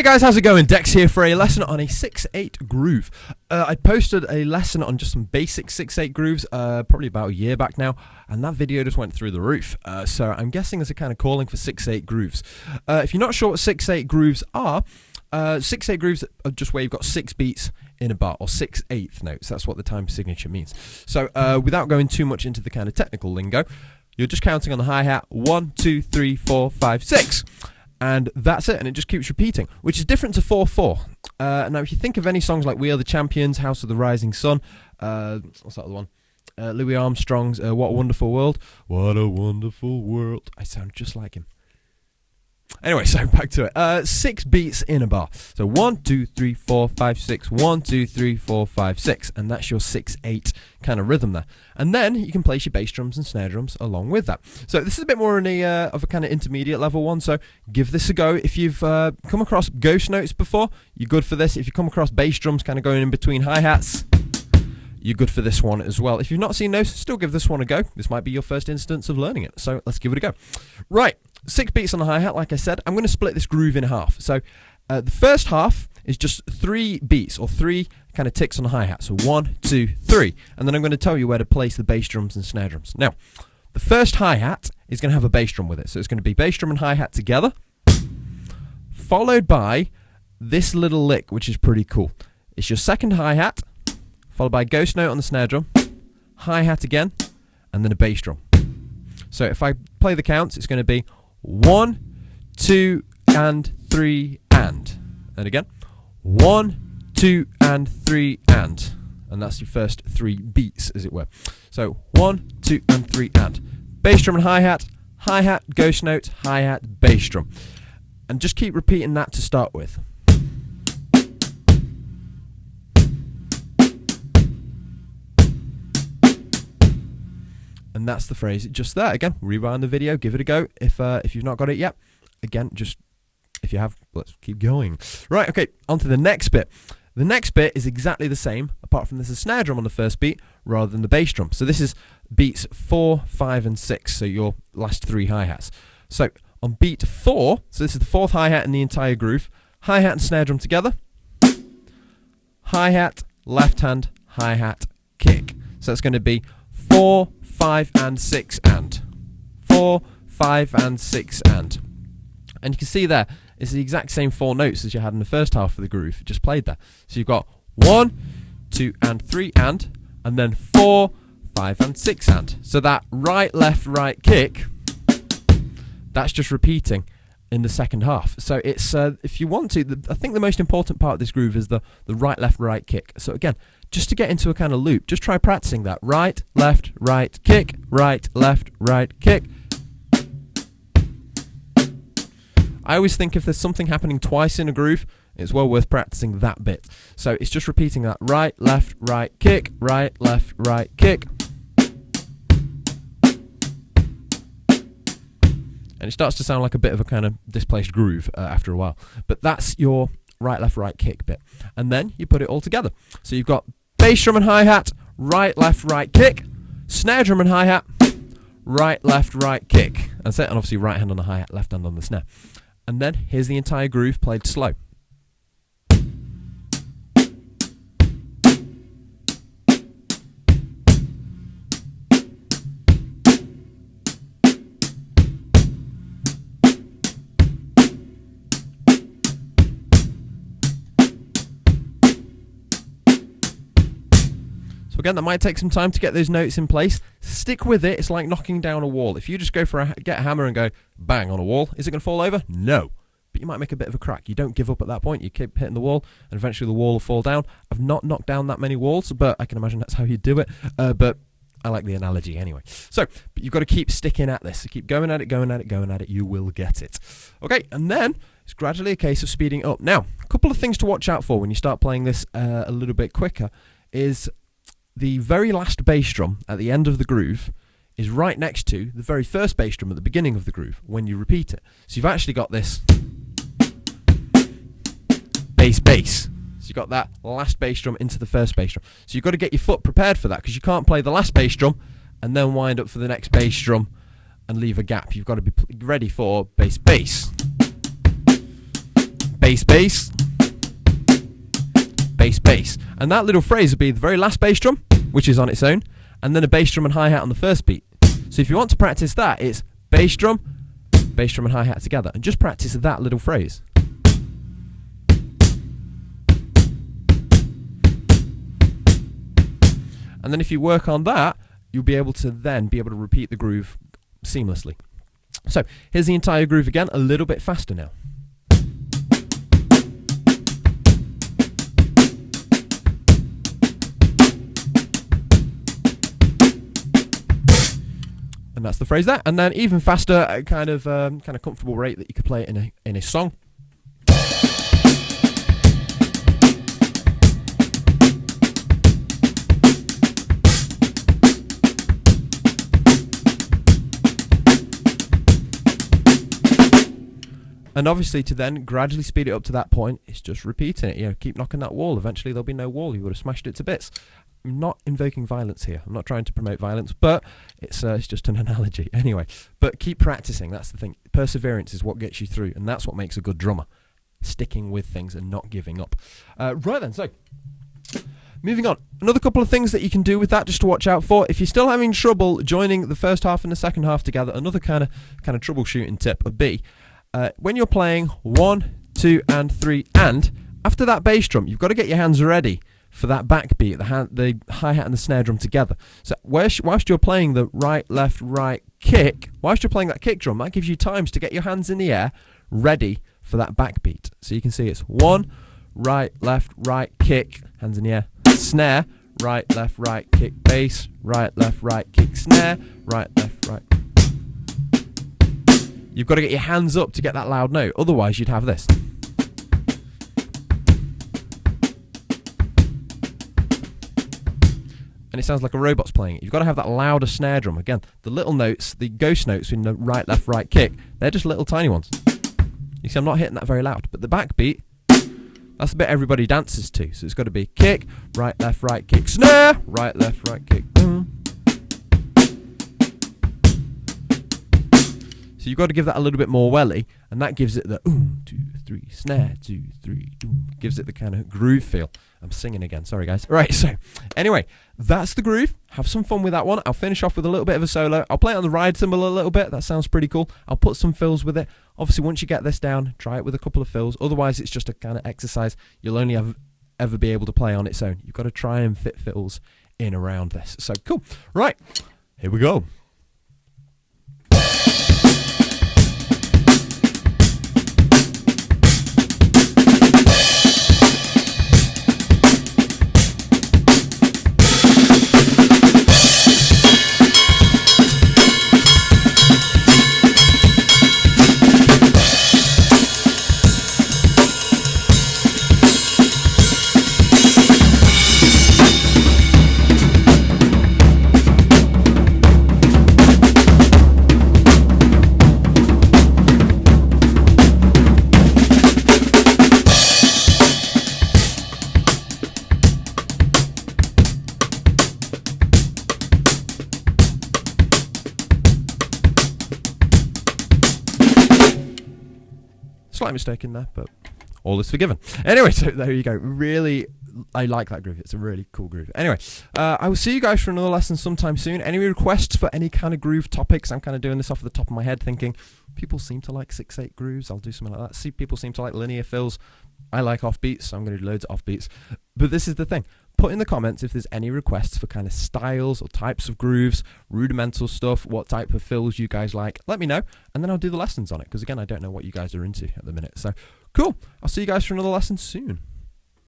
Hey guys, how's it going? Dex here for a lesson on a 6/8 groove. I posted a lesson on just some basic 6/8 grooves probably about a year back now, and that video just went through the roof. So I'm guessing there's a kind of calling for 6/8 grooves. If you're not sure what 6/8 grooves are, 6/8 grooves are just where you've got 6 beats in a bar, or 6/8 notes. That's what the time signature means. So without going too much into the kind of technical lingo, you're just counting on the hi-hat 1, 2, 3, 4, 5, 6. And that's it, and it just keeps repeating, which is different to 4/4. Now, if you think of any songs like We Are the Champions, House of the Rising Sun, what's that other one? Louis Armstrong's What a Wonderful World. What a wonderful world. I sound just like him. Anyway, so back to it. 6 beats in a bar. So 1, 2, 3, 4, 5, 6. 1, 2, 3, 4, 5, 6. And that's your 6/8 kind of rhythm there. And then you can place your bass drums and snare drums along with that. So this is a bit more of a kind of intermediate level one. So give this a go. If you've come across ghost notes before, you're good for this. If you come across bass drums kind of going in between hi-hats, you're good for this one as well. If you've not seen those, still give this one a go. This might be your first instance of learning it. So let's give it a go. Right. 6 beats on the hi-hat, like I said. I'm going to split this groove in half. So the first half is just 3 beats, or 3 kind of ticks on the hi-hat. So 1, 2, 3. And then I'm going to tell you where to place the bass drums and snare drums. Now, the first hi-hat is going to have a bass drum with it. So it's going to be bass drum and hi-hat together, followed by this little lick, which is pretty cool. It's your second hi-hat, followed by a ghost note on the snare drum, hi-hat again, and then a bass drum. So if I play the counts, it's going to be 1, 2, and 3, and again 1, 2, and 3, and that's your first 3 beats, as it were. So 1, 2, and 3, and bass drum and hi-hat, ghost note, hi-hat, bass drum, and just keep repeating that to start with. And that's the phrase just there. Again, rewind the video, give it a go. If you've not got it yet, again, just if you have, let's keep going. Right, okay, on to the next bit. The next bit is exactly the same, apart from there's a snare drum on the first beat rather than the bass drum. So this is beats 4, 5, and 6, so your last 3 hi-hats. So on beat 4, so this is the 4th hi-hat in the entire groove, hi-hat and snare drum together, hi-hat, left hand, hi-hat, kick. So it's going to be 4, 5, and 6, and 4, 5, and 6, and you can see there it's the exact same 4 notes as you had in the first half of the groove. It just played there. So you've got 1, 2, and 3, and then 4, 5, and 6, and. So that right, left, right kick, that's just repeating in the second half. So it's if you want to, I think the most important part of this groove is the right, left, right kick. So again, just to get into a kind of loop, just try practicing that. Right, left, right, kick, right, left, right, kick. I always think if there's something happening twice in a groove, it's well worth practicing that bit. So it's just repeating that. Right, left, right, kick, right, left, right, kick. And it starts to sound like a bit of a kind of displaced groove after a while. But that's your right, left, right, kick bit. And then you put it all together. So you've got bass drum and hi-hat, right, left, right, kick, snare drum and hi-hat, right, left, right, kick. That's it, and obviously right hand on the hi-hat, left hand on the snare. And then here's the entire groove played slow. Again, that might take some time to get those notes in place. Stick with it. It's like knocking down a wall. If you just go for get a hammer and go bang on a wall, is it going to fall over? No. But you might make a bit of a crack. You don't give up at that point. You keep hitting the wall, and eventually the wall will fall down. I've not knocked down that many walls, but I can imagine that's how you do it. But I like the analogy anyway. So, but you've got to keep sticking at this. So keep going at it, going at it, going at it. You will get it. Okay, and then it's gradually a case of speeding up. Now, a couple of things to watch out for when you start playing this a little bit quicker is the very last bass drum at the end of the groove is right next to the very first bass drum at the beginning of the groove when you repeat it. So you've actually got this bass. So you've got that last bass drum into the first bass drum. So you've got to get your foot prepared for that, because you can't play the last bass drum and then wind up for the next bass drum and leave a gap. You've got to be ready for bass, bass, bass, bass, bass. And that little phrase would be the very last bass drum, which is on its own, and then a bass drum and hi-hat on the first beat. So if you want to practice that, it's bass drum and hi-hat together, and just practice that little phrase. And then if you work on that, you'll be able to then repeat the groove seamlessly. So here's the entire groove again, a little bit faster now. And that's the phrase there. And then even faster, at kind of comfortable rate that you could play it in a song. And obviously to then gradually speed it up to that point, it's just repeating it. You know, keep knocking that wall. Eventually there'll be no wall. You would have smashed it to bits. I'm not invoking violence here. I'm not trying to promote violence, but it's just an analogy. Anyway, but keep practicing. That's the thing. Perseverance is what gets you through, and that's what makes a good drummer. Sticking with things and not giving up. Right then, so moving on. Another couple of things that you can do with that just to watch out for. If you're still having trouble joining the first half and the second half together, another kind of troubleshooting tip would be when you're playing 1, 2, and 3, and after that bass drum, you've got to get your hands ready for that backbeat, the hi-hat and the snare drum together. So whilst you're playing the right, left, right kick, whilst you're playing that kick drum, that gives you times to get your hands in the air ready for that backbeat. So you can see it's 1, right, left, right, kick, hands in the air, snare, right, left, right, kick, bass, right, left, right, kick, snare, right, left, right. You've got to get your hands up to get that loud note, otherwise you'd have this. And it sounds like a robot's playing it. You've got to have that louder snare drum. Again, the little notes, the ghost notes in the right, left, right kick, they're just little tiny ones. You see, I'm not hitting that very loud. But the backbeat, that's the bit everybody dances to. So it's got to be kick, right, left, right, kick, snare, right, left, right, kick, boom. So you've got to give that a little bit more welly, and that gives it the 2, 3, snare, 2, 3, gives it the kind of groove feel. I'm singing again, sorry guys. Right, so anyway, that's the groove. Have some fun with that one. I'll finish off with a little bit of a solo. I'll play it on the ride cymbal a little bit. That sounds pretty cool. I'll put some fills with it. Obviously, once you get this down, try it with a couple of fills. Otherwise, it's just a kind of exercise you'll only ever be able to play on its own. You've got to try and fit fills in around this. So cool. Right, here we go. Slight mistake in there, but all is forgiven. Anyway, so there you go. Really, I like that groove. It's a really cool groove. Anyway, I will see you guys for another lesson sometime soon. Any requests for any kind of groove topics? I'm kind of doing this off the top of my head, thinking people seem to like 6/8 grooves. I'll do something like that. See, people seem to like linear fills. I like offbeats, so I'm going to do loads of offbeats. But this is the thing. Put in the comments if there's any requests for kind of styles or types of grooves, rudimental stuff, what type of fills you guys like. Let me know, and then I'll do the lessons on it, because again, I don't know what you guys are into at the minute. So, cool. I'll see you guys for another lesson soon.